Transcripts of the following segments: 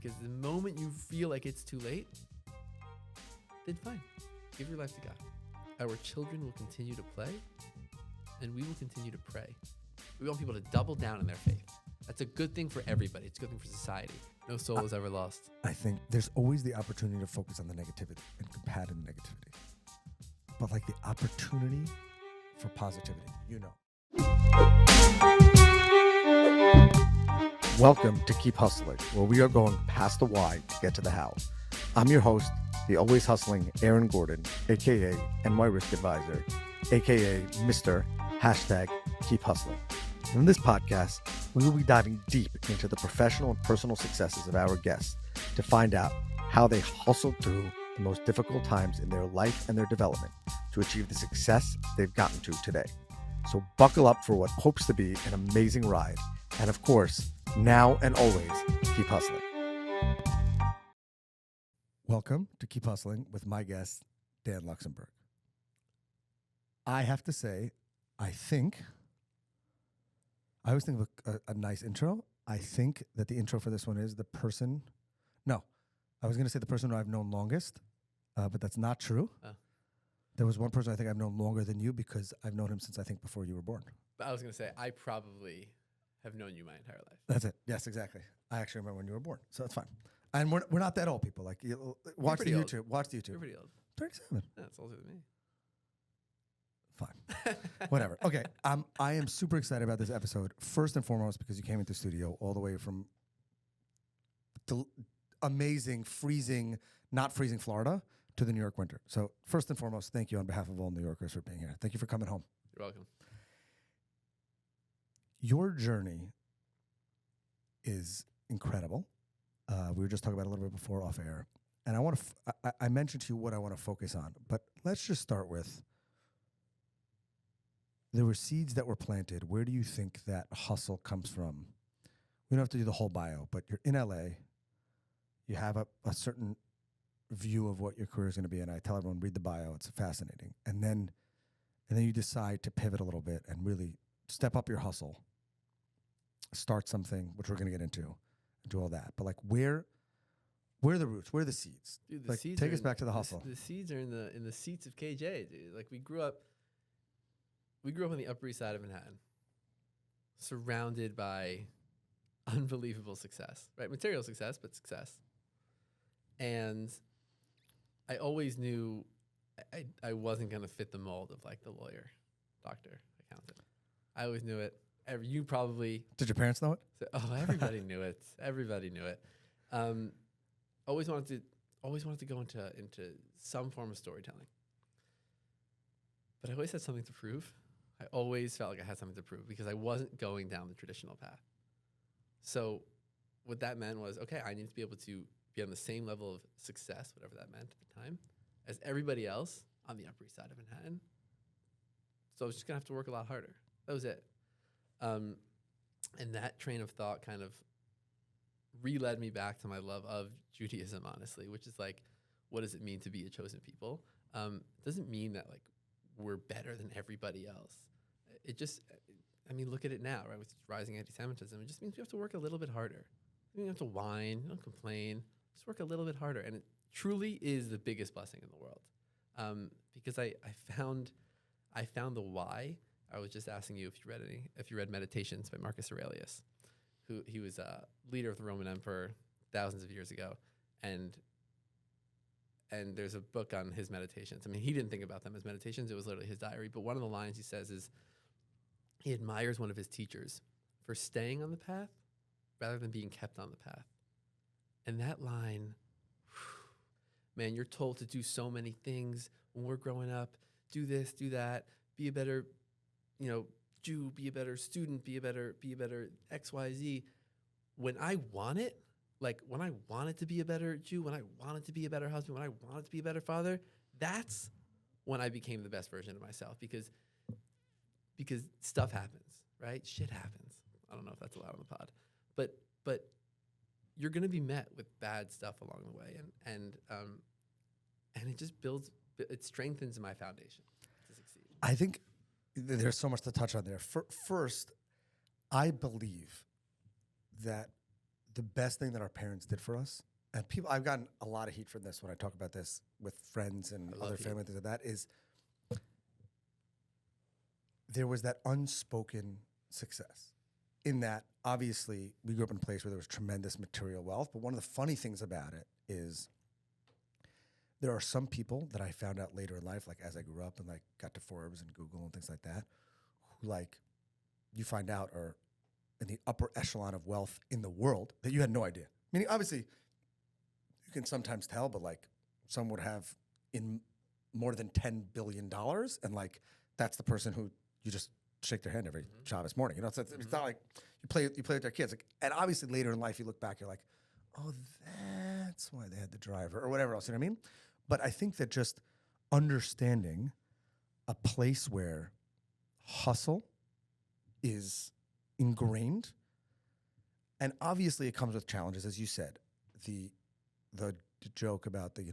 Because the moment you feel like it's too late, then fine, give your life to God. Our children will continue to play, and we will continue to pray. We want people to double down in their faith. That's a good thing for everybody. It's a good thing for society. No soul is ever lost. I think there's always the opportunity to focus on the negativity and combat in negativity. But like the opportunity for positivity, Welcome to Keep Hustling, where we are going past the why to get to the how. I'm your host, the always hustling Aaron Gordon, aka NY Risk Advisor, aka Mr. #Keep Hustling. In this podcast, we will be diving deep into the professional and personal successes of our guests to find out how they hustled through the most difficult times in their life and their development to achieve the success they've gotten to today. So buckle up for what hopes to be an amazing ride. And of course, now and always, keep hustling. Welcome to Keep Hustling with my guest, Dan Luxenberg. I have to say, I always think of a nice intro. I think that the intro for this one is the person who I've known longest, but that's not true. Oh. There was one person I think I've known longer than you because I've known him since I think before you were born. But I was going to say, I probably have known you my entire life. That's it. Yes, exactly. I actually remember when you were born, so that's fine. And we're not that old, people. Like, watch the old. YouTube. Watch the YouTube. You're pretty old. 37. Yeah, that's older than me. Fine. Whatever. Okay. I am super excited about this episode. First and foremost, because you came into the studio all the way from amazing, not freezing Florida to the New York winter. So first and foremost, thank you on behalf of all New Yorkers for being here. Thank you for coming home. You're welcome. Your journey is incredible. We were just talking about it a little bit before off air. And I mentioned to you what I want to focus on. But let's just start with, there were seeds that were planted. Where do you think that hustle comes from? We don't have to do the whole bio, but you're in LA. You have a certain view of what your career is going to be, and I tell everyone, read the bio. It's fascinating. And then you decide to pivot a little bit and really step up your hustle, start something, which we're going to get into, and do all that. But like, where are the roots? Where are the seeds? Dude, like, seeds take us back to the hustle. The seeds are in the seats of KJ, dude. Like, we grew up on the Upper East Side of Manhattan, surrounded by unbelievable success, right? Material success, but success. And I always knew I wasn't going to fit the mold of like the lawyer, doctor, accountant. I always knew it. You probably... Did your parents know it? Everybody knew it. Everybody knew it. Always wanted to go into some form of storytelling. But I always had something to prove. I always felt like I had something to prove because I wasn't going down the traditional path. So what that meant was, okay, I need to be able to be on the same level of success, whatever that meant at the time, as everybody else on the Upper East Side of Manhattan. So I was just going to have to work a lot harder. That was it. And that train of thought kind of re-led me back to my love of Judaism, honestly, which is like, what does it mean to be a chosen people? It doesn't mean that like we're better than everybody else. It just, look at it now, right? With rising anti-Semitism, it just means we have to work a little bit harder. You don't have to whine, don't complain, just work a little bit harder. And it truly is the biggest blessing in the world. Because I found the why. I was just asking you if you read Meditations by Marcus Aurelius, he was a leader of the Roman Emperor thousands of years ago. And there's a book on his meditations. He didn't think about them as meditations. It was literally his diary. But one of the lines he says is he admires one of his teachers for staying on the path rather than being kept on the path. And that line, man, you're told to do so many things when we're growing up. Do this, do that, be a better, Jew, be a better student, be a better XYZ. When I wanted to be a better Jew, when I wanted to be a better husband, when I wanted to be a better father, that's when I became the best version of myself because stuff happens, right? Shit happens. I don't know if that's allowed on the pod. But you're going to be met with bad stuff along the way. And it just it strengthens my foundation to succeed. I think there's so much to touch on there. First, I believe that the best thing that our parents did for us, and people, I've gotten a lot of heat for this when I talk about this with friends and other family, things like that, is there was that unspoken success in that obviously we grew up in a place where there was tremendous material wealth. But one of the funny things about it is there are some people that I found out later in life, like as I grew up and like got to Forbes and Google and things like that, who like you find out are in the upper echelon of wealth in the world that you had no idea. Meaning, obviously, you can sometimes tell, but like some would have in more than $10 billion, and like that's the person who you just shake their hand every Shabbos morning. You know, it's not like you play with their kids. Like, and obviously later in life, you look back, you're like, oh, that's why they had the driver or whatever else. You know what I mean? But I think that just understanding a place where hustle is ingrained, and obviously it comes with challenges, as you said. The joke about the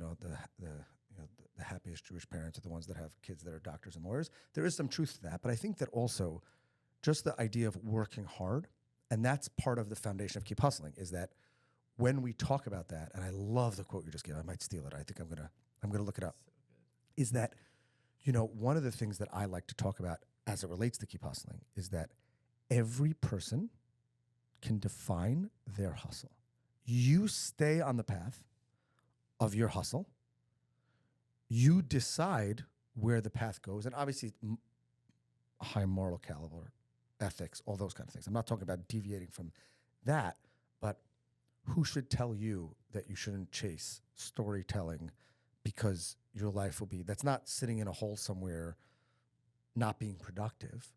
happiest Jewish parents are the ones that have kids that are doctors and lawyers. There is some truth to that, but I think that also just the idea of working hard, and that's part of the foundation of Keep Hustling, is that when we talk about that, and I love the quote you just gave, I might steal it. I think I'm gonna look it up. So good. Is that, one of the things that I like to talk about as it relates to Keep Hustling is that every person can define their hustle. You stay on the path of your hustle. You decide where the path goes. And obviously, high moral caliber, ethics, all those kind of things. I'm not talking about deviating from that, but who should tell you that you shouldn't chase storytelling because your life will be, that's not sitting in a hole somewhere, not being productive,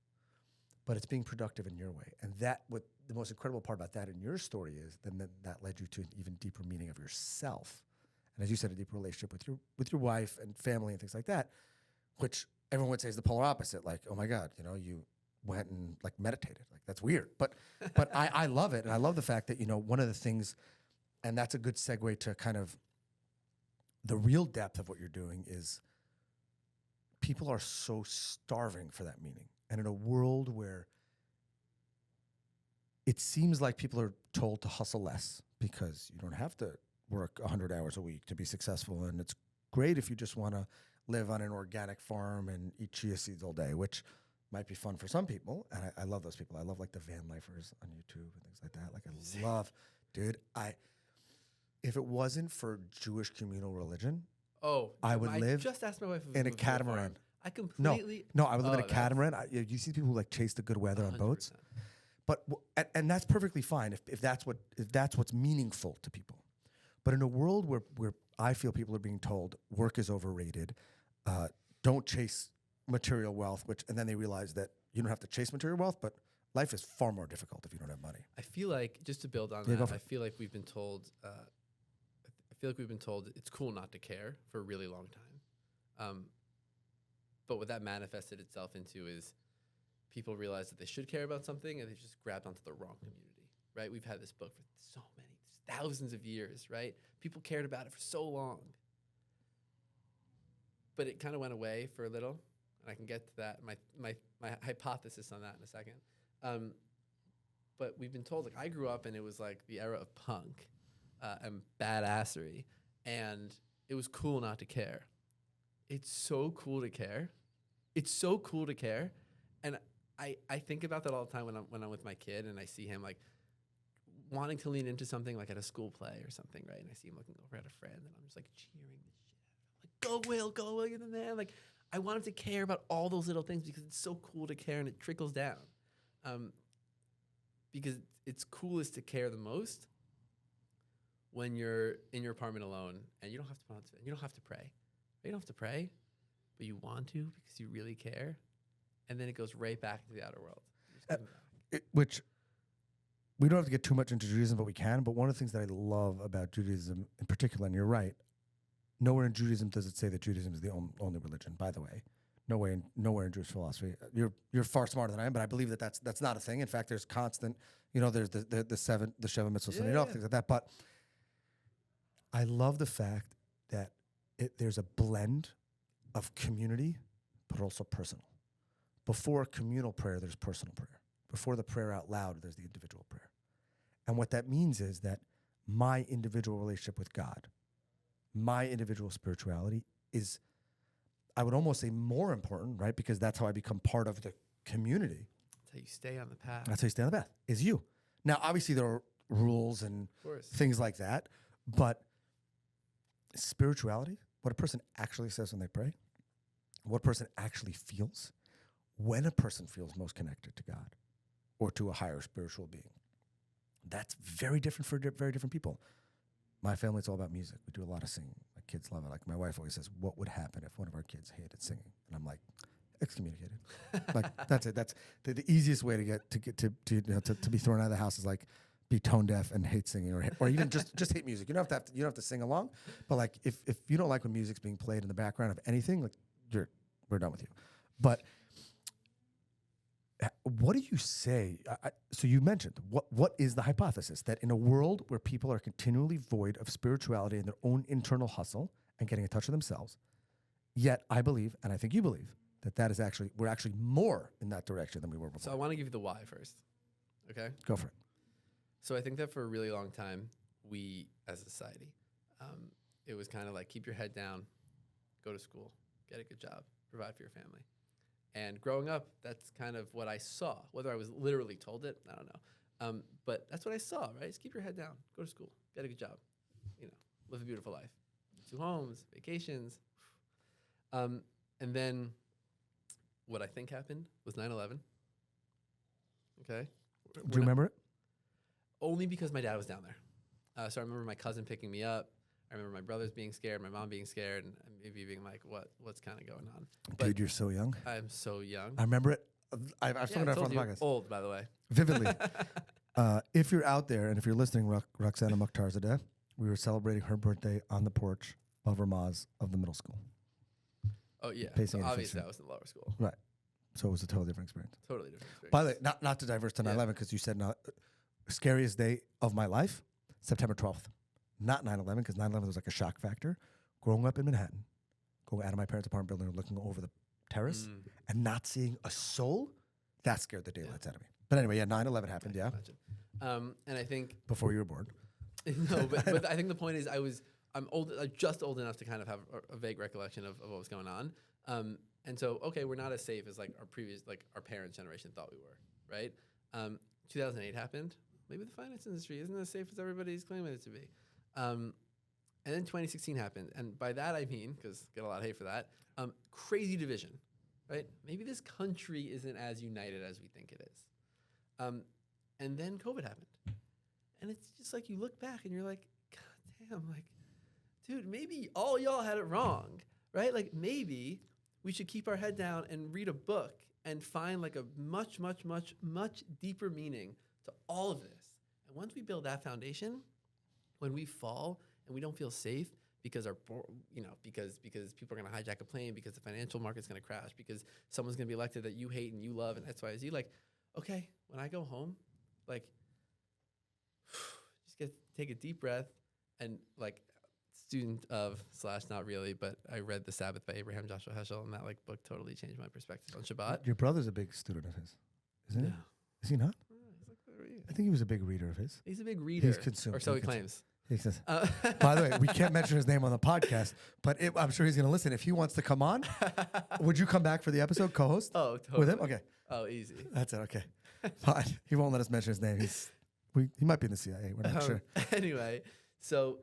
but it's being productive in your way. And that, what the most incredible part about that in your story is, then that led you to an even deeper meaning of yourself. And as you said, a deeper relationship with your wife and family and things like that, which everyone would say is the polar opposite. Like, oh my God, you went and like meditated. Like that's weird. But I love it. And I love the fact that, one of the things, and that's a good segue to kind of the real depth of what you're doing, is people are so starving for that meaning. And in a world where it seems like people are told to hustle less because you don't have to work 100 hours a week to be successful. And it's great if you just want to live on an organic farm and eat chia seeds all day, which might be fun for some people. And I love those people. I love like the van lifers on YouTube and things like that. Like I love, dude, if it wasn't for Jewish communal religion, I would live just asked my wife if in a we moved to farm. catamaran. I completely No, I would live in a catamaran. You see people who like chase the good weather on boats, 100%. but and that's perfectly fine if that's what's meaningful to people. But in a world where I feel people are being told work is overrated, don't chase material wealth, and then they realize that you don't have to chase material wealth, but life is far more difficult if you don't have money. I feel like, just to build on Yeah, go that, for I it. feel like we've been told. It's cool not to care for a really long time. But what that manifested itself into is people realize that they should care about something and they just grabbed onto the wrong community, right? We've had this book for so many, thousands of years, right? People cared about it for so long. But it kind of went away for a little, and I can get to that, my hypothesis on that in a second. But we've been told, like I grew up and it was like the era of punk and badassery, and it was cool not to care. It's so cool to care. It's so cool to care. And I think about that all the time when I'm with my kid and I see him like wanting to lean into something like at a school play or something, right? And I see him looking over at a friend and I'm just like cheering the shit out. Like, go Will, you're the man. Like I want him to care about all those little things because it's so cool to care and it trickles down. Because it's coolest to care the most when you're in your apartment alone and you don't have to pray. You don't have to pray, but you want to because you really care. And then it goes right back to the outer world. Which we don't have to get too much into Judaism, but we can. But one of the things that I love about Judaism in particular, and you're right, nowhere in Judaism does it say that Judaism is the only religion, by the way. Nowhere in Jewish philosophy. You're far smarter than I am, but I believe that's not a thing. In fact, there's constant, there's the Sheva Mitzvot, things like that. But I love the fact that there's a blend of community, but also personal. Before communal prayer, there's personal prayer. Before the prayer out loud, there's the individual prayer. And what that means is that my individual relationship with God, my individual spirituality is, I would almost say, more important, right? Because that's how I become part of the community. That's how you stay on the path. That's how you stay on the path, is you. Now, obviously, there are rules and things like that, but spirituality, what a person actually says when they pray, what a person actually feels, when a person feels most connected to God or to a higher spiritual being, that's very different for very different people. My family, it's all about music. We do a lot of singing. My kids love it. Like my wife always says, what would happen if one of our kids hated singing? And I'm like, excommunicated. Like that's it. That's the easiest way to be thrown out of the house is like be tone deaf and hate singing or even just hate music. You don't have to sing along, but like if you don't like when music's being played in the background of anything, like we're done with you. But what do you say? So you mentioned what is the hypothesis that in a world where people are continually void of spirituality and their own internal hustle and getting in touch with themselves, yet I believe, and I think you believe, that is actually, we're actually more in that direction than we were before. So I want to give you the why first. Okay? Go for it. So I think that for a really long time, we as a society, it was kind of like keep your head down, go to school, get a good job, provide for your family. And growing up, that's kind of what I saw. Whether I was literally told it, I don't know. But that's what I saw, right? Just keep your head down, go to school, get a good job, live a beautiful life. 2 homes, vacations. And then what I think happened was 9/11. Okay? Do you remember it? Only because my dad was down there. So I remember my cousin picking me up. I remember my brothers being scared, my mom being scared, and maybe being like, what's kind of going on? But dude, you're so young. I'm so young. I remember it. I've spoken about it on the podcast. Old, by the way. Vividly. If you're out there and if you're listening, Roxana Mukhtarzadeh, we were celebrating her birthday on the porch of Ramaz of the middle school. Oh, yeah. Pacing So and obviously, fixing. that was in the lower school. Right. So it was a totally different experience. Totally different experience. By the way, not to diverse to 9/11, because you said scariest day of my life, September 12th. Not 9/11, because 9/11 was like a shock factor. Growing up in Manhattan, going out of my parents' apartment building and looking over the terrace and not seeing a soul, that scared the daylights out of me. But anyway, 9/11 happened, And I think before you were born. No, but I think the point is I'm just old enough to kind of have a vague recollection of what was going on. And so, okay, we're not as safe as like our parents' generation thought we were, right? 2008 happened. Maybe the finance industry isn't as safe as everybody's claiming it to be. And then 2016 happened. And by that I mean, because get a lot of hate for that, crazy division, right? Maybe this country isn't as united as we think it is. And then COVID happened. And it's just like you look back and you're like, God damn, like, dude, maybe all y'all had it wrong, right? Like maybe we should keep our head down and read a book and find like a much, much, much, much deeper meaning to all of this. And once we build that foundation, when we fall and we don't feel safe because because people are going to hijack a plane, because the financial market's going to crash, because someone's going to be elected that you hate and you love and X, Y, Z, like, okay, when I go home, like, just take a deep breath and like student of / not really, but I read The Sabbath by Abraham Joshua Heschel, and that like book totally changed my perspective on Shabbat. Your brother's a big student of his, isn't he? Is he not? I think he was a big reader of his. He's a big reader. He's consumed. Or so he claims. He says. By the way, we can't mention his name on the podcast, but I'm sure he's going to listen. If he wants to come on, would you come back for the episode, co-host? Oh, totally. With him? Okay. Oh, easy. That's it. Okay. Fine. He won't let us mention his name. He might be in the CIA. We're not sure. Anyway, so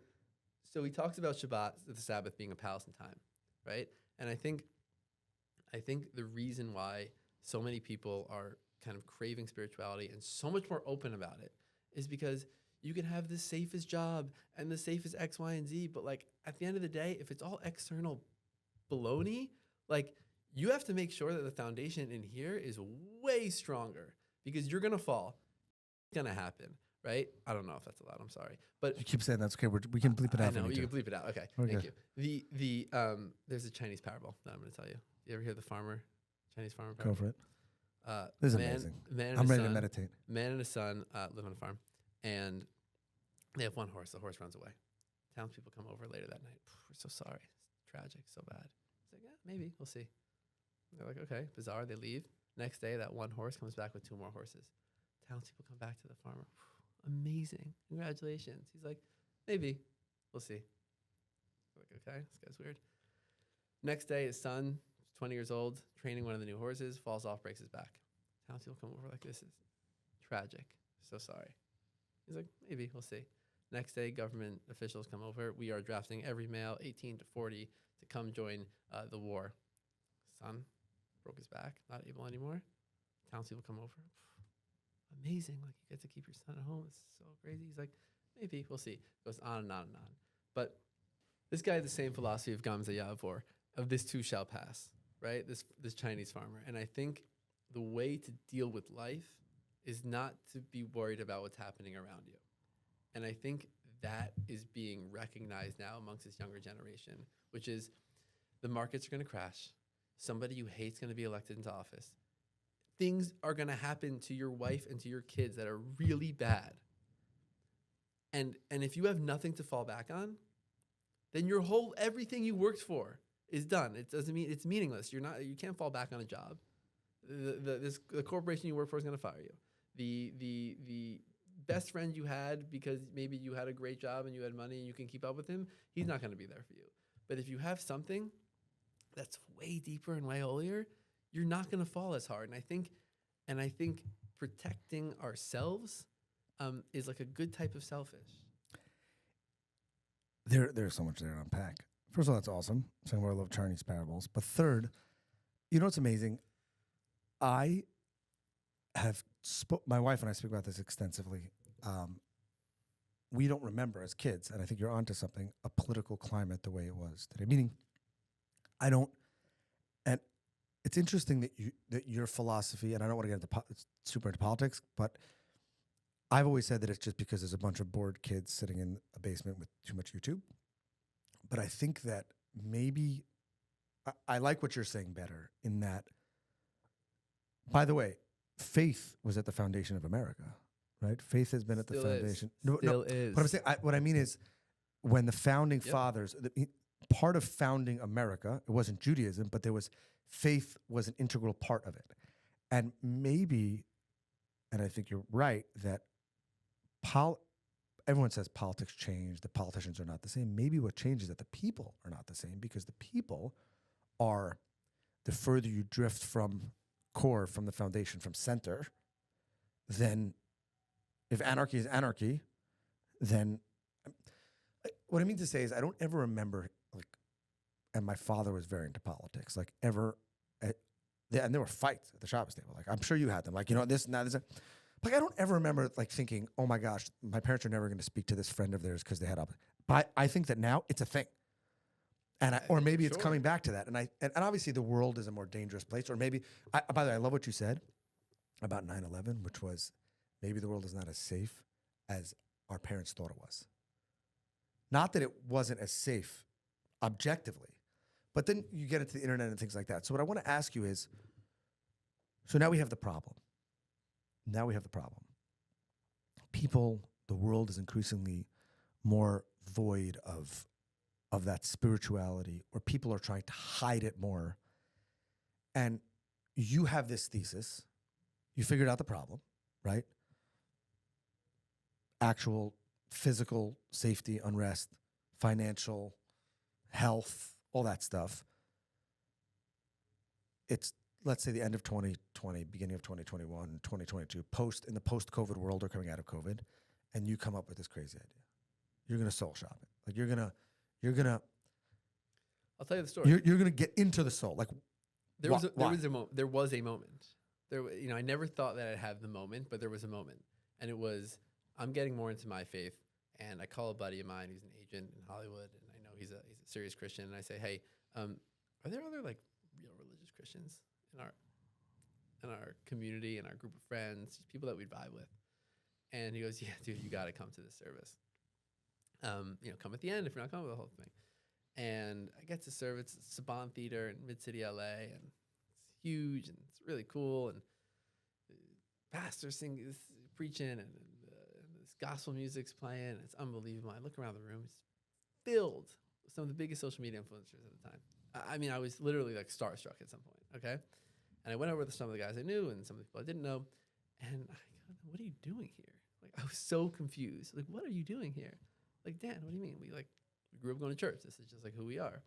he talks about Shabbat, the Sabbath, being a Palestine time, right? And I think the reason why so many people are kind of craving spirituality and so much more open about it is because you can have the safest job and the safest X, Y, and Z, but like at the end of the day, if it's all external baloney, like you have to make sure that the foundation in here is way stronger because you're gonna fall. It's gonna happen, right? I don't know if that's allowed. I'm sorry, but you keep saying that's okay. We can bleep it out. I know you can bleep it out. Okay, thank you. There's a Chinese parable that I'm gonna tell you. You ever hear the Chinese farmer parable? Go for it. This is amazing. I'm ready to meditate. Man and his son live on a farm, and they have one horse. The horse runs away. Townspeople come over later that night. We're so sorry. It's tragic. So bad. He's like, yeah, maybe. We'll see. They're like, okay, bizarre. They leave. Next day, that one horse comes back with 2 more horses. Townspeople come back to the farmer. Amazing. Congratulations. He's like, maybe. We'll see. Like, okay, this guy's weird. Next day, his son, 20 years old, training one of the new horses, falls off, breaks his back. Townspeople come over like, this is tragic. So sorry. He's like, maybe, we'll see. Next day, government officials come over. We are drafting every male 18 to 40 to come join the war. Son broke his back, not able anymore. Townspeople come over. Amazing. Like, you get to keep your son at home. It's so crazy. He's like, maybe, we'll see. Goes on and on and on. But this guy had the same philosophy of Gamza Yavor, of this too shall pass, right? This Chinese farmer. And I think the way to deal with life is not to be worried about what's happening around you. And I think that is being recognized now amongst this younger generation, which is the markets are going to crash. Somebody you hate is going to be elected into office. Things are going to happen to your wife and to your kids that are really bad. And if you have nothing to fall back on, then everything you worked for is done. It doesn't mean it's meaningless. You can't fall back on a job. The corporation you work for is going to fire you. The best friend you had because maybe you had a great job and you had money and you can keep up with him, he's not going to be there for you. But if you have something that's way deeper and way holier, you're not going to fall as hard. And I think protecting ourselves is like a good type of selfish. There's so much there to unpack. First of all, that's awesome. Second of all, I love Chinese parables. But third, you know what's amazing? I have my wife and I speak about this extensively. We don't remember as kids, and I think you're onto something, a political climate the way it was today. Meaning, I don't, and it's interesting that your philosophy, and I don't want to get into super into politics, but I've always said that it's just because there's a bunch of bored kids sitting in a basement with too much YouTube. But I think that maybe I like what you're saying better in that. By the way, faith was at the foundation of America, right? Faith has been at the foundation. Still is. What I'm saying, what I mean is, when the founding fathers, part of founding America, it wasn't Judaism, but faith was an integral part of it. And maybe, and I think you're right, that everyone says politics change, the politicians are not the same. Maybe what changes is that the people are not the same, because the people are, the further you drift from core, from the foundation, from center, then if anarchy is anarchy, then what I mean to say is I don't ever remember, like, and my father was very into politics, like ever, and there were fights at the Shabbos table. Like, I'm sure you had them, like, this and that. Like, I don't ever remember like thinking, oh my gosh, my parents are never going to speak to this friend of theirs because they had up. But I think that now it's a thing. And or maybe it's coming back to that. And obviously the world is a more dangerous place. Or maybe, by the way, I love what you said about 9/11, which was maybe the world is not as safe as our parents thought it was. Not that it wasn't as safe objectively, but then you get into the internet and things like that. So what I want to ask you is, so now we have the problem. People, the world is increasingly more void of that spirituality, or people are trying to hide it more. And you have this thesis. You figured out the problem, right? Actual physical safety, unrest, financial, health, all that stuff. It's, let's say, the end of 2020, beginning of 2021, 2022, in the post-COVID world or coming out of COVID, and you come up with this crazy idea. You're going to soul shop it. Like, you're gonna. I'll tell you the story. You're gonna get into the soul. Like, there was a moment. I never thought that I'd have the moment, but there was a moment, and it was, I'm getting more into my faith, and I call a buddy of mine who's an agent in Hollywood, and I know he's a serious Christian, and I say, hey, are there other like real religious Christians in our community, in our group of friends, just people that we'd vibe with? And he goes, yeah, dude, you got to come to this service. Come at the end if you're not coming to the whole thing. And I get to service at Saban Theater in Mid-City, LA, and it's huge and it's really cool. And the pastor is preaching, and this gospel music's playing, and it's unbelievable. I look around the room, it's filled with some of the biggest social media influencers at the time. I was literally like starstruck at some point, okay? And I went over to some of the guys I knew and some of the people I didn't know, and I go, what are you doing here? Like, I was so confused. Like, what are you doing here? Like, Dan, what do you mean? We grew up going to church. This is just like who we are.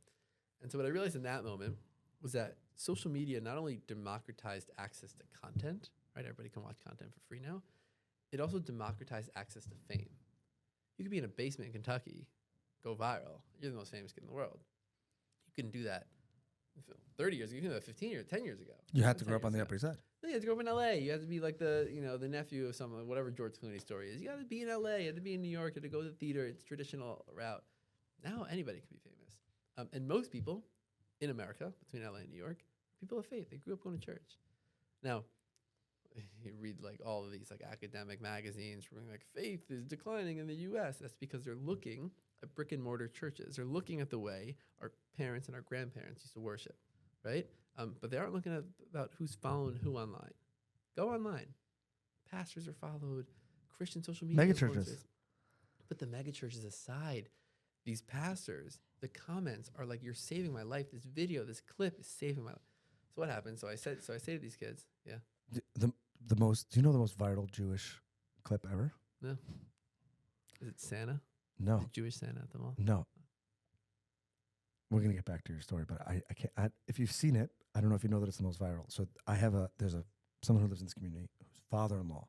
And so what I realized in that moment was that social media not only democratized access to content, right? Everybody can watch content for free now. It also democratized access to fame. You could be in a basement in Kentucky, go viral. You're the most famous kid in the world. You couldn't do that 30 years ago. You couldn't do that 15 years, 10 years ago. You had to grow up on the Upper East Side. No, you had to grow up in LA. You had to be like the nephew of someone, whatever George Clooney's story is. You got to be in LA. You had to be in New York. You had to go to the theater. It's a traditional route. Now anybody can be famous. And most people in America, between LA and New York, are people of faith. They grew up going to church. Now, you read like all of these like academic magazines like faith is declining in the U.S. That's because they're looking at brick and mortar churches. They're looking at the way our parents and our grandparents used to worship, right? But they aren't looking at about who's following who online. Go online. Pastors are followed. Christian social media. Mega churches. Put the mega churches aside. These pastors, the comments are like, "You're saving my life. This video, this clip is saving my life." So what happened? So I say to these kids, yeah. The most, do you know the most viral Jewish clip ever? No. Is it Santa? No. The Jewish Santa at the mall? No. We're going to get back to your story, but I can't, if you've seen it, I don't know if you know that it's the most viral. So there's someone who lives in this community whose father-in-law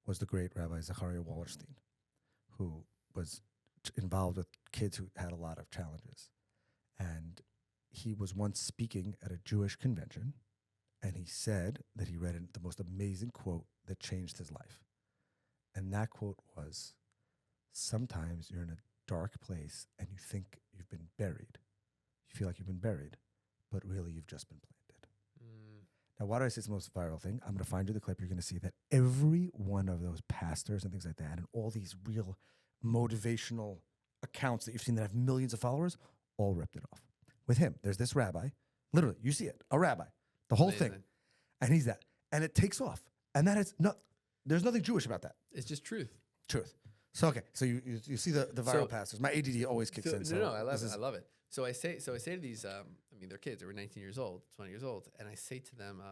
was the great Rabbi Zachariah Wallerstein, who was involved with kids who had a lot of challenges. And he was once speaking at a Jewish convention, and he said that he read the most amazing quote that changed his life. And that quote was, "Sometimes you're in a dark place and you think you've been buried. You feel like you've been buried, but really you've just been planted." Now, why do I say it's the most viral thing? I'm going to find you the clip. You're going to see that every one of those pastors and things like that and all these real motivational accounts that you've seen that have millions of followers all ripped it off. With him, there's this rabbi. Literally, you see it, a rabbi. The whole thing. And he's that. And it takes off. And that is there's nothing Jewish about that. It's just truth. Truth. So, okay. So you see the viral pastors. My ADD always kicks in. No, I love it. I love it. So I say to these, they're kids. They were 19 years old, 20 years old. And I say to them,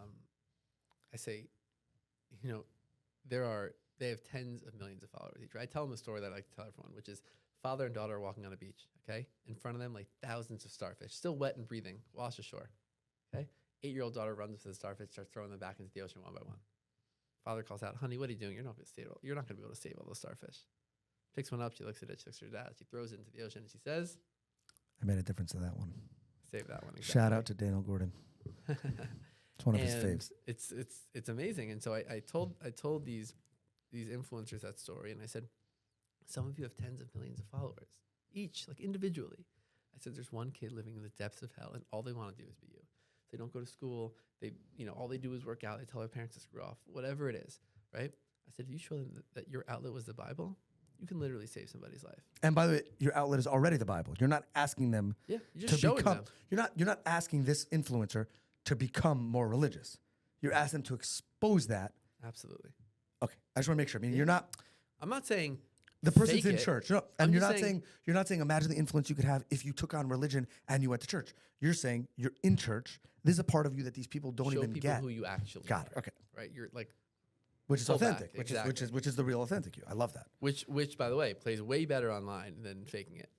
they have tens of millions of followers each. Right? I tell them the story that I like to tell everyone, which is father and daughter are walking on a beach, okay? In front of them, like thousands of starfish, still wet and breathing, wash ashore, okay? 8-year-old daughter runs up to the starfish, starts throwing them back into the ocean one by one. Father calls out, "Honey, what are you doing? You're not going to be able to save all those starfish." Picks one up, she looks at it, she looks at her dad, she throws it into the ocean, and she says, "I made a difference to that one." Save that one. Exactly. Shout out to Daniel Gordon. It's one of his faves. It's amazing. And so I told these influencers that story, and I said, some of you have tens of millions of followers, each, like individually. I said, there's one kid living in the depths of hell, and all they want to do is be you. They don't go to school. All they do is work out. They tell their parents to screw off, whatever it is, right? I said, if you show them that your outlet was the Bible, you can literally save somebody's life. And by the way, your outlet is already the Bible. You're not asking them you're just showing become. Them. You're not asking this influencer to become more religious. You're asking them to expose that. Absolutely. Okay, I just want to make sure. I mean, you're not. I'm not saying the person's in it. church. No, and you're not saying imagine the influence you could have if you took on religion and you went to church. You're saying you're in church. This is a part of you that these people don't even get. Show people who you actually got are. it. Okay. Right. You're like. Which is authentic. Exactly. Which is the real authentic you. I love that. Which by the way plays way better online than faking it.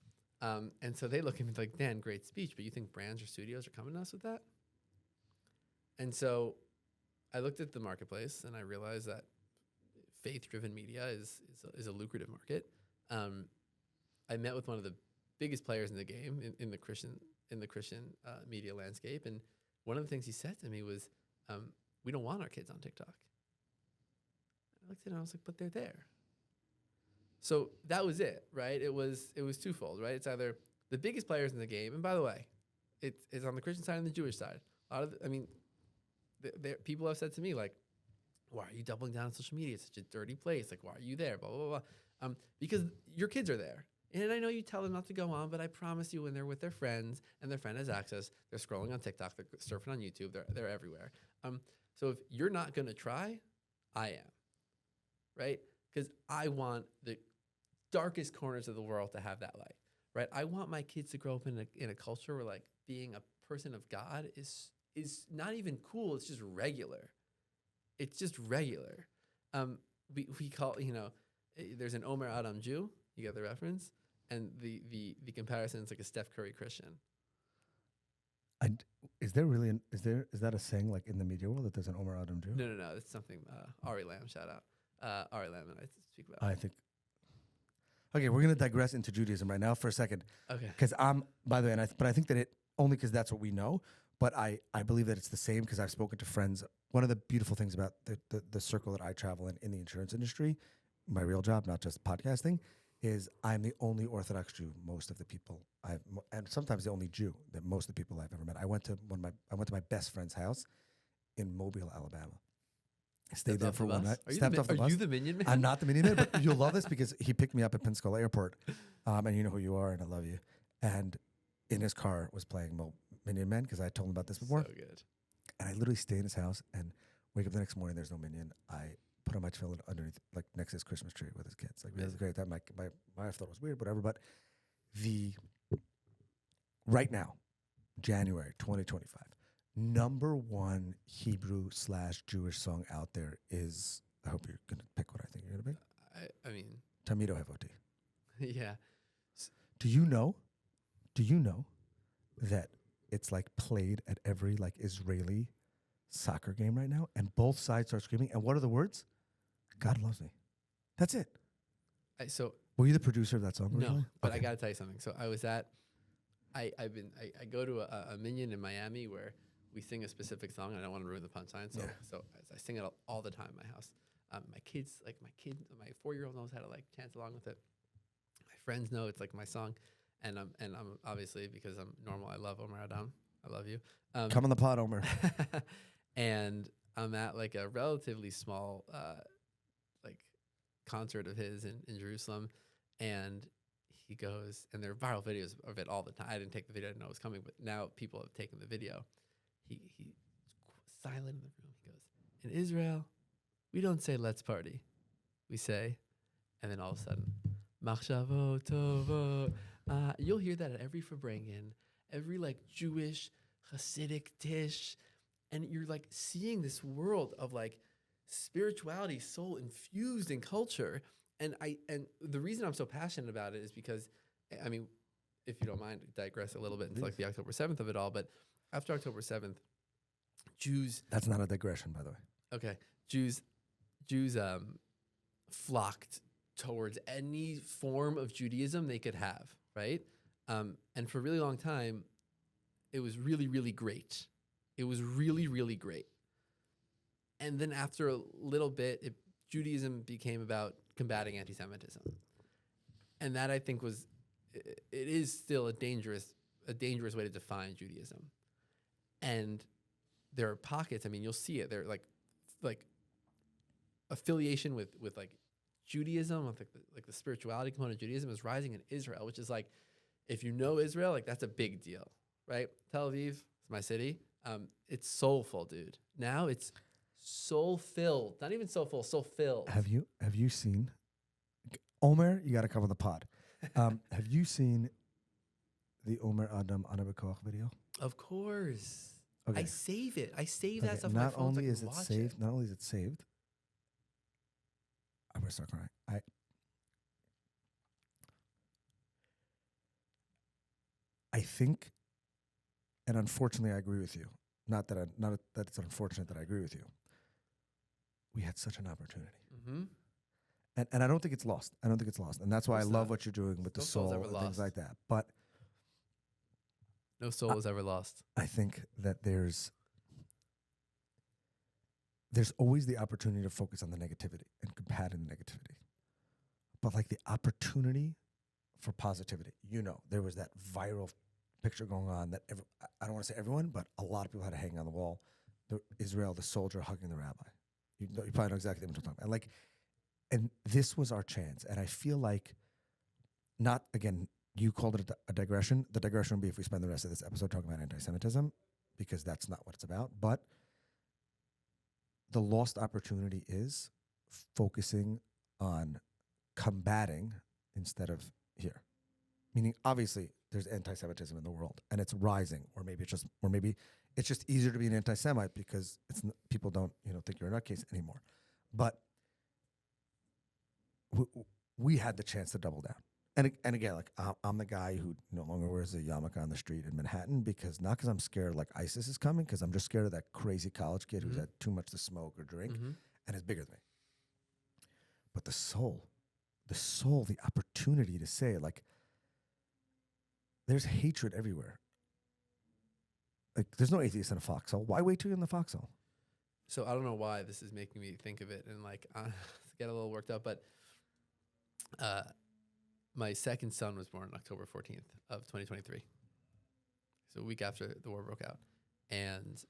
And so they look at me like, Dan, great speech, but you think brands or studios are coming to us with that? And so I looked at the marketplace and I realized that faith-driven media is a lucrative market. I met with one of the biggest players in the game in the Christian media landscape, and one of the things he said to me was, "We don't want our kids on TikTok." I looked at it and I was like, "But they're there." So that was it, right? It was twofold, right? It's either the biggest players in the game, and by the way, it's on the Christian side and the Jewish side. People have said to me like, "Why are you doubling down on social media? It's such a dirty place. Like, why are you there?" Blah blah blah blah. Because your kids are there, and I know you tell them not to go on, but I promise you, when they're with their friends and their friend has access, they're scrolling on TikTok, they're surfing on YouTube, they're everywhere. So if you're not gonna try, I am, right? Because I want the darkest corners of the world to have that light, right? I want my kids to grow up in a culture where like being a person of God is not even cool. It's just regular. It's just regular. We call, there's an Omer Adam Jew. You get the reference? And the comparison is like a Steph Curry Christian. Is there really is that a saying like in the media world that there's an Omer Adam Jew? No. It's something Ari Lamb, shout out. Ari Lamb and I speak about. I think. Okay, we're gonna digress into Judaism right now for a second. Okay. Because by the way, but I think that it only because that's what we know. But I believe that it's the same because I've spoken to friends. One of the beautiful things about the circle that I travel in the insurance industry, my real job, not just podcasting, is I'm the only Orthodox Jew most of the people and sometimes the only Jew that most of the people I've ever met. I went to my best friend's house in Mobile, Alabama. I stayed there for one night. Stepped off the bus. Are you the minion man? I'm not the minion man, but you'll love this because he picked me up at Pensacola Airport, and you know who you are, and I love you. And in his car was playing Minion Man because I told him about this before. So good. And I literally stay in his house and wake up the next morning. There's no Minion. I put on my tefillin underneath, like next to his Christmas tree with his kids. Like we had a great time. My wife thought it was weird, whatever. But right now, January 2025, number one Hebrew/Jewish song out there is. I hope you're gonna pick what I think you're gonna pick. I mean, Tamido Hevoti. Yeah. Do you know that it's like played at every like Israeli soccer game right now, and both sides start screaming? And what are the words? God loves me. That's it. Were you the producer of that song? No, originally? but Okay. I got to tell you something. So I was at, I go to a minion in Miami where we sing a specific song. And I don't want to ruin the punchline, so I sing it all the time in my house. My 4-year-old knows how to like chant along with it. My friends know it's like my song, and I'm obviously because I'm normal. I love Omer Adam. I love you. Come on the pod, Omer. And I'm at like a relatively small like concert of his in Jerusalem, and he goes, and there are viral videos of it all the time. I didn't take the video, I didn't know it was coming, but now people have taken the video. He's silent in the room. He goes, in Israel, we don't say let's party. We say, and then all of a sudden, Machshavo Tovo. You'll hear that at every Farbrengen, every like Jewish Hasidic dish, and you're like seeing this world of like spirituality, soul infused in culture. And the reason I'm so passionate about it is because, I mean, if you don't mind, digress a little bit into like the October 7th of it all. But after October 7th, Jews. That's not a digression, by the way. Okay, Jews flocked towards any form of Judaism they could have, right? And for a really long time, it was really, really great. It was really, really great. And then after a little bit, Judaism became about combating anti-Semitism. And that, I think, it is still a dangerous way to define Judaism. And there are pockets, I mean, you'll see it. They're like affiliation with like Judaism, with like the spirituality component of Judaism is rising in Israel, which is like, if you know Israel, like that's a big deal, right? Tel Aviv is my city. It's soulful, dude. Now it's soul-filled. Not even soulful, soul-filled. Have you seen Omer? You got to come on the pod. Have you seen the Omer Adam Anabakoch video? Of course. Okay. I save it. I save that stuff on my Not phone. only so I is can it watch saved, not only is it saved. I'm gonna start crying. I think, and unfortunately, I agree with you. Not that it's unfortunate that I agree with you. We had such an opportunity, and I don't think it's lost. And that's why I love what you're doing with the soul and things like that. But no soul is ever lost. I think that there's always the opportunity to focus on the negativity and combating the negativity. But like the opportunity for positivity, there was that viral picture going on that I don't want to say everyone, but a lot of people had to hang on the wall. The soldier hugging the rabbi. You probably know exactly what I'm talking about. And this was our chance. And I feel like, not again, you called it a digression. The digression would be if we spend the rest of this episode talking about anti-Semitism, because that's not what it's about. But the lost opportunity is focusing on combating instead of here. Meaning, obviously, there's anti-Semitism in the world, and it's rising, or maybe it's just easier to be an anti-Semite because people don't think you're a nutcase anymore. But we had the chance to double down, And again, like I'm the guy who no longer wears a yarmulke on the street in Manhattan because not because I'm scared like ISIS is coming, because I'm just scared of that crazy college kid who's had too much to smoke or drink and is bigger than me. But the soul, the opportunity to say like, there's hatred everywhere. Like there's no atheist in a foxhole. Why wait till you're in the foxhole? So I don't know why this is making me think of it and like get a little worked up, but my second son was born October 14th of 2023. So a week after the war broke out. And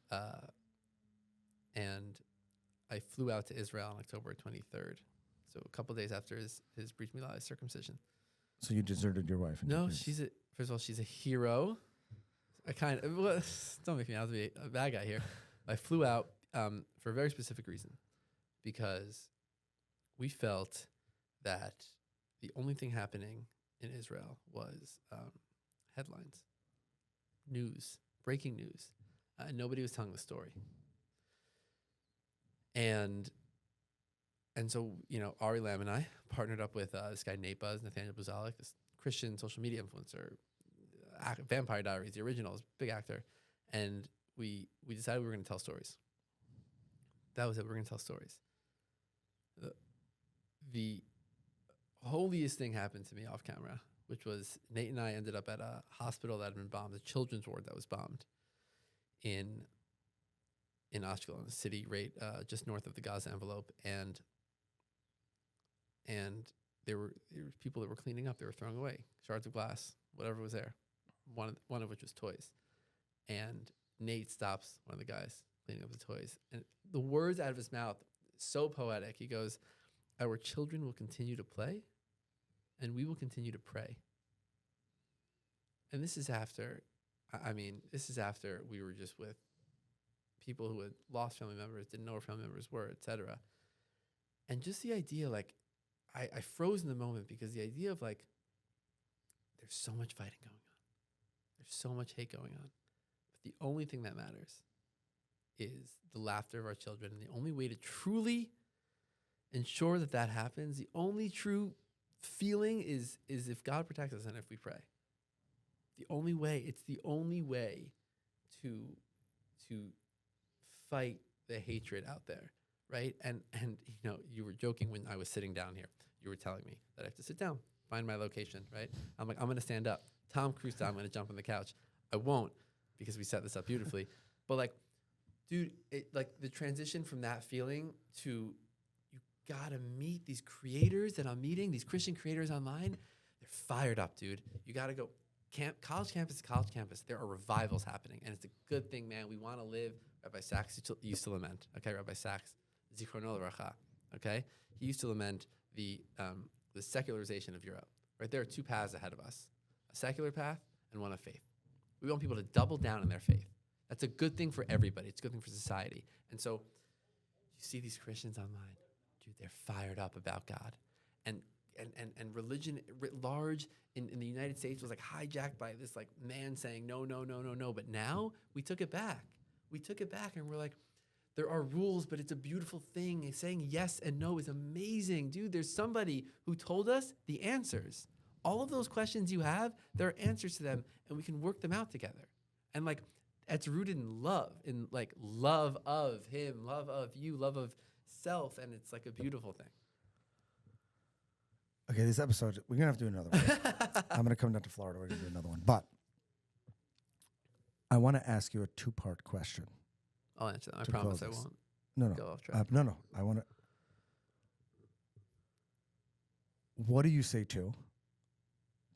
I flew out to Israel on October 23rd. So a couple days after his Brit Milah, his circumcision. So you deserted your wife? And No, your kids. first of all, she's a hero. Don't make me out to be a bad guy here. I flew out for a very specific reason, because we felt that the only thing happening in Israel was headlines, news, breaking news. Nobody was telling the story. And so, Ari Lam and I partnered up with this guy, Nate Buzz, Nathaniel Buzalik, this Christian social media influencer, Vampire Diaries, the original, big actor. And we decided we were going to tell stories. That was it. We were going to tell stories. The holiest thing happened to me off camera, which was Nate and I ended up at a hospital that had been bombed, a children's ward that was bombed in Ashkelon, a city right just north of the Gaza envelope. And there were people that were cleaning up. They were throwing away shards of glass, whatever was there, one of which was toys. And Nate stops one of the guys cleaning up the toys. And the words out of his mouth, so poetic. He goes, "Our children will continue to play, and we will continue to pray." And this is after we were just with people who had lost family members, didn't know where family members were, etc. And just the idea, like, I froze in the moment, because the idea of like, there's so much fighting going on. There's so much hate going on. But the only thing that matters is the laughter of our children. And the only way to truly ensure that happens, the only true feeling is if God protects us and if we pray. It's the only way to fight the hatred out there, right? And you were joking when I was sitting down here. You were telling me that I have to sit down, find my location, right? I'm like, I'm going to stand up. Tom Cruise style, I'm going to jump on the couch. I won't, because we set this up beautifully. But like, dude, like the transition from that feeling to you got to meet these creators that I'm meeting, these Christian creators online. They're fired up, dude. You got to go. College campus to college campus. There are revivals happening, and it's a good thing, man. We want to live. Rabbi Sachs used to lament. Okay, Rabbi Sachs, Zichrono Livracha. Okay, he used to lament the secularization of Europe. Right, there are two paths ahead of us: a secular path and one of faith. We want people to double down in their faith. That's a good thing for everybody. It's a good thing for society. And so, you see these Christians online, dude. They're fired up about God, and religion writ large in the United States was like hijacked by this like man saying no. But now we took it back. And we're like, there are rules, but it's a beautiful thing. Saying yes and no is amazing, dude. There's somebody who told us the answers. All of those questions you have, there are answers to them, and we can work them out together. And like, that's rooted in love, in like love of him, love of you, love of self, and it's like a beautiful thing. Okay, this episode, we're going to have to do another one. I'm going to come down to Florida. We're going to do another one. But I want to ask you a two-part question. I'll answer that. I promise I won't go off track. No. I want to... What do you say to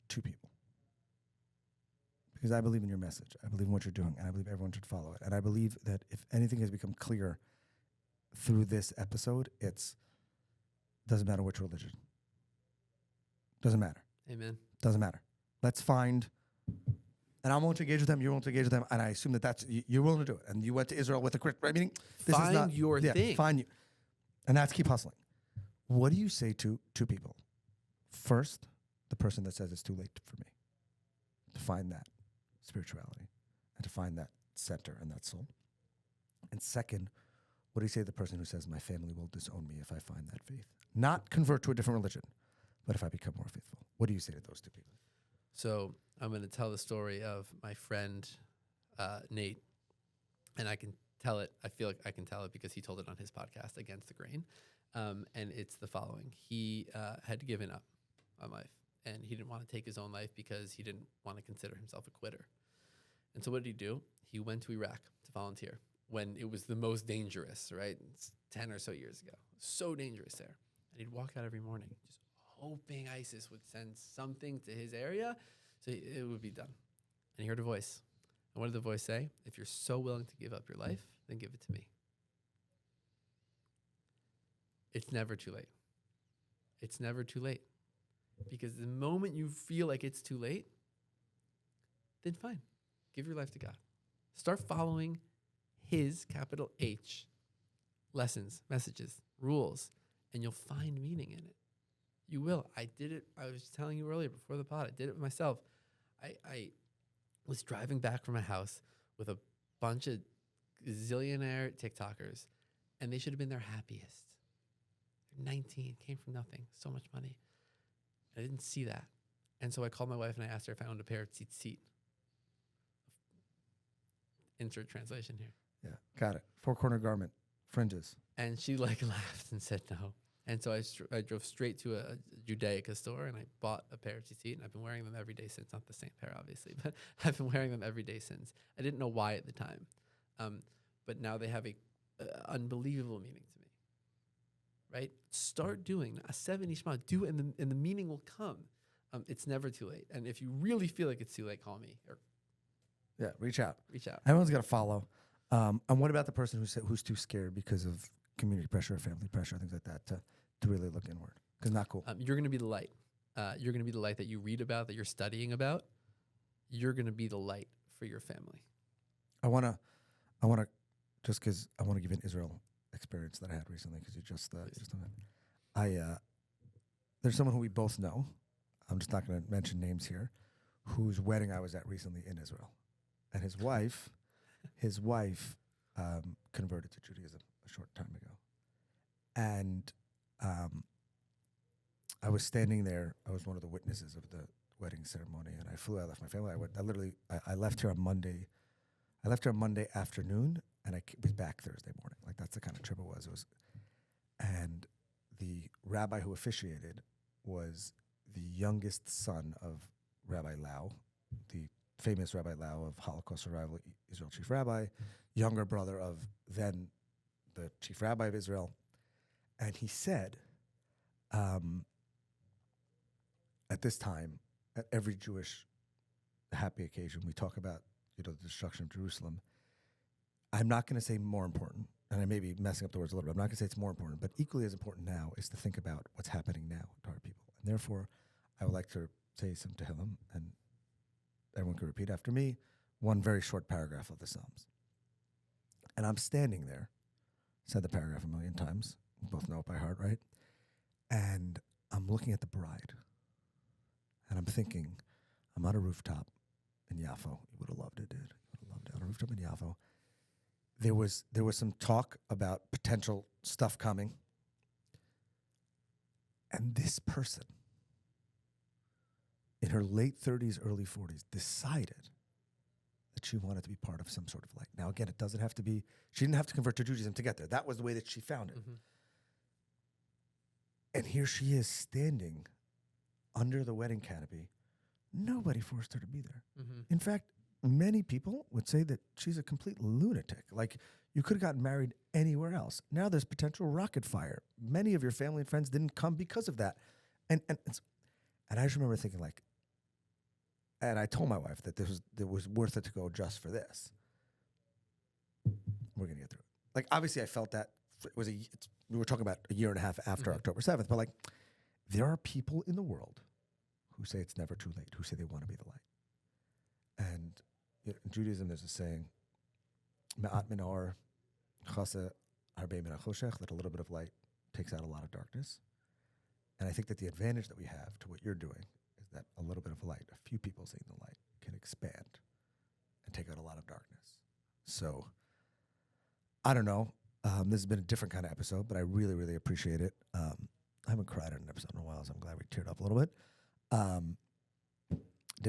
two people? Because I believe in your message. I believe in what you're doing. And I believe everyone should follow it. And I believe that if anything has become clear through this episode, it's doesn't matter which religion. Doesn't matter. Amen. Doesn't matter. Let's find, and I'm willing to engage with them. You're willing to engage with them, and I assume that's you're willing to do it. And you went to Israel with a Christian. I mean, this find is not your thing. Find you, and that's keep hustling. What do you say to two people? First, the person that says it's too late for me to find that spirituality and to find that center and that soul. And second, what do you say to the person who says my family will disown me if I find that faith? Not convert to a different religion, What if I become more faithful? What do you say to those two people? So I'm going to tell the story of my friend Nate, and I can tell it. I feel like I can tell it because he told it on his podcast, Against the Grain. And it's the following. He had given up on life, and he didn't want to take his own life because he didn't want to consider himself a quitter. And so what did he do? He went to Iraq to volunteer when it was the most dangerous, right? It's 10 or so years ago. So dangerous there. And he'd walk out every morning just hoping ISIS would send something to his area so it would be done. And he heard a voice. And what did the voice say? If you're so willing to give up your life, then give it to me. It's never too late. It's never too late. Because the moment you feel like it's too late, then fine. Give your life to God. Start following his, capital H, lessons, messages, rules, and you'll find meaning in it. You will. I did it. I was telling you earlier before the pod. I did it myself. I was driving back from my house with a bunch of zillionaire TikTokers, and they should have been their happiest. They're 19, came from nothing, so much money. I didn't see that. And so I called my wife and I asked her if I owned a pair of tzitzit. Insert translation here. Yeah, got it. Four-corner garment, fringes. And she laughed and said no. And so I drove straight to a Judaica store and I bought a pair of tzitzit, and I've been wearing them every day since. Not the same pair, obviously, but I've been wearing them every day since. I didn't know why at the time, but now they have a unbelievable meaning to me. Right? Start doing a 70 shema. Do it, and the meaning will come. It's never too late. And if you really feel like it's too late, call me or reach out. reach out. Everyone's got to follow. And what about the person who's too scared because of community pressure, family pressure, things like that, to really look inward? Because not cool. You're going to be the light. You're going to be the light that you read about, that you're studying about. You're going to be the light for your family. I want to, just because I want to give an Israel experience that I had recently, because you just done it. There's someone who we both know. I'm just not going to mention names here, whose wedding I was at recently in Israel, and his wife converted to Judaism a short time ago, and I was standing there. I was one of the witnesses of the wedding ceremony, and I flew. I left my family. I left here on Monday. I left here on Monday afternoon, and I was back Thursday morning. Like, that's the kind of trip it was. And the rabbi who officiated was the youngest son of Rabbi Lau, the famous Rabbi Lau of Holocaust survival, Israel chief rabbi, younger brother of then the chief rabbi of Israel. And he said, at this time, at every Jewish happy occasion, we talk about, the destruction of Jerusalem. I'm not going to say more important, and I may be messing up the words a little bit. I'm not going to say it's more important, but equally as important now is to think about what's happening now to our people. And therefore, I would like to say some Tehillim, and everyone can repeat after me, one very short paragraph of the Psalms. And I'm standing there, said the paragraph a million times, we both know it by heart, right? And I'm looking at the bride, and I'm thinking, I'm on a rooftop in Yafo. You would have loved it, dude. You would have loved it. On a rooftop in Yafo. There was some talk about potential stuff coming. And this person, in her late 30s, early 40s, decided that she wanted to be part of some sort of light. Now, again, it doesn't have to be, she didn't have to convert to Judaism to get there. That was the way that she found it. Mm-hmm. And here she is standing under the wedding canopy. Nobody forced her to be there. Mm-hmm. In fact, many people would say that she's a complete lunatic. Like, you could have gotten married anywhere else. Now there's potential rocket fire. Many of your family and friends didn't come because of that. And I just remember thinking, like, and I told my wife that it was worth it to go just for this. We're gonna get through it. Like, obviously, I felt that we were talking about a year and a half after October 7th, but like, there are people in the world who say it's never too late, who say they want to be the light. And in Judaism, there's a saying, "Ma'at min ha'or chasa harbe min ha'choshech," that a little bit of light takes out a lot of darkness. And I think that the advantage that we have to what you're doing is that a little bit of light, a few people seeing the light, can expand and take out a lot of darkness. So, I don't know. This has been a different kind of episode, but I really, really appreciate it. I haven't cried on an episode in a while, so I'm glad we teared up a little bit. Dan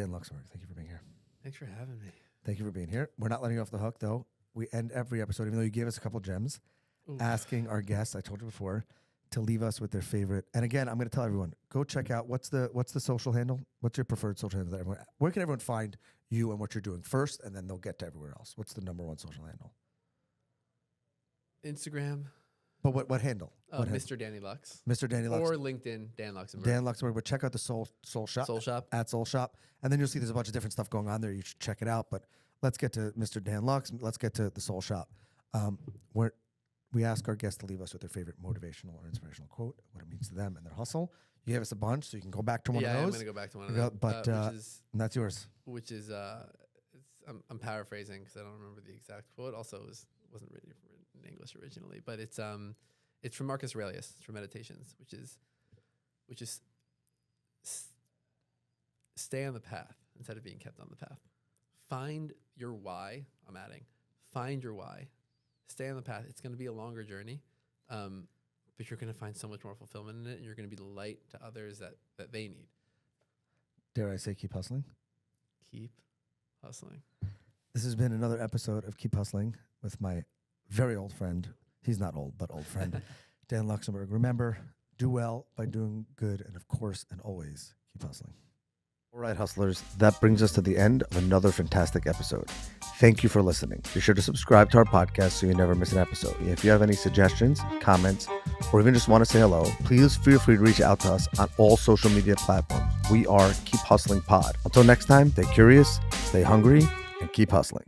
Luxenberg, thank you for being here. Thanks for having me. Thank you for being here. We're not letting you off the hook, though. We end every episode, even though you gave us a couple gems, asking our guests, I told you before, to leave us with their favorite. And again, I'm going to tell everyone, go check out, what's the social handle? What's your preferred social handle? That everyone, where can everyone find you and what you're doing first, and then they'll get to everywhere else? What's the number one social handle? Instagram. But what handle? Mr. Danny Lux. Mr. Danny Lux. Or LinkedIn, Dan Luxenberg. Dan Luxenberg. But check out the Soul Shop. Soul Shop. At Soul Shop. And then you'll see there's a bunch of different stuff going on there. You should check it out. But let's get to Mr. Dan Lux. Let's get to the Soul Shop. Where we ask our guests to leave us with their favorite motivational or inspirational quote, what it means to them and their hustle. You gave us a bunch, so you can go back to one of those. Yeah, I'm going to go back to one of those. But and that's yours. Which is, I'm paraphrasing because I don't remember the exact quote. Also, wasn't written in English originally, but it's from Marcus Aurelius. It's from Meditations, which is stay on the path instead of being kept on the path. Find your why. I'm adding, find your why. Stay on the path. It's going to be a longer journey, but you're going to find so much more fulfillment in it, and you're going to be the light to others that they need. Dare I say, keep hustling? Keep hustling. This has been another episode of Keep Hustling with my very old friend. He's not old, but old friend, Dan Luxenberg. Remember, do well by doing good, and of course, and always, keep hustling. All right, hustlers, that brings us to the end of another fantastic episode. Thank you for listening. Be sure to subscribe to our podcast so you never miss an episode. If you have any suggestions, comments, or even just want to say hello, please feel free to reach out to us on all social media platforms. We are Keep Hustling Pod. Until next time, stay curious, stay hungry, and keep hustling.